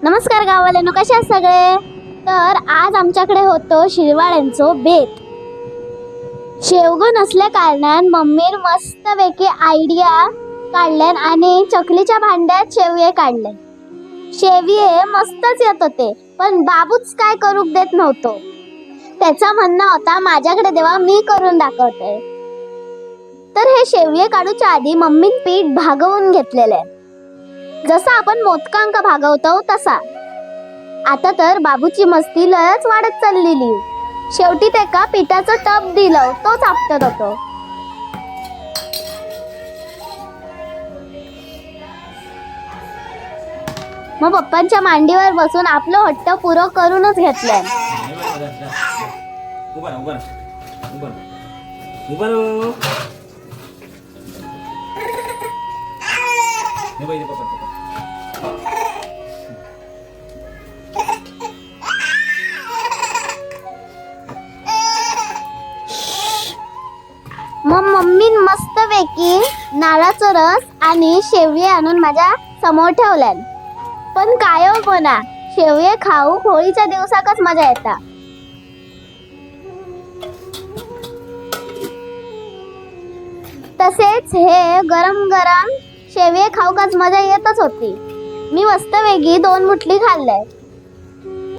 नमस्कार गावालेनो, कसे आहात सगळे? तर आज आमच्याकडे होतो शिरवाळ्यांचो बेत. शेवगो नसल्या कारणान मम्मीन मस्तपैकी आयडिया काढल्यान आणि चकलीच्या भांड्यात शेवये काढले. शेवये मस्तच येत होते, पण बाबूच काय करूक देत नव्हतो. त्याचा म्हणणं होता माझ्याकडे देवा, मी करून दाखवते. तर हे शेवये काढूच्या आधी मम्मीन पीठ भागवून घेतलेले, जसा आपण मोदकांका भागवतो तसा. आता तर बाबूची मस्ती लयच वाढत चाललेली. शेवटी त्याका पिठाचं टप दिलं, तोच आपटत होतो. मग पप्पांच्या मांडीवर बसून आपलं हट्ट पुरं करूनच घेतलंय. मग मम्मीन मस्तपैकी नारळाचा रस आणि शेवये आणून माझ्या समोर ठेवल्या. पण काय हो म्हणा, शेवये खाऊ होळीच्या दिवसाकच मजा येता. तसेच हे गरम गरम शेवये खाऊकच मजा येतच होती. मी मस्तपैकी 2 मुठली खाल्ले.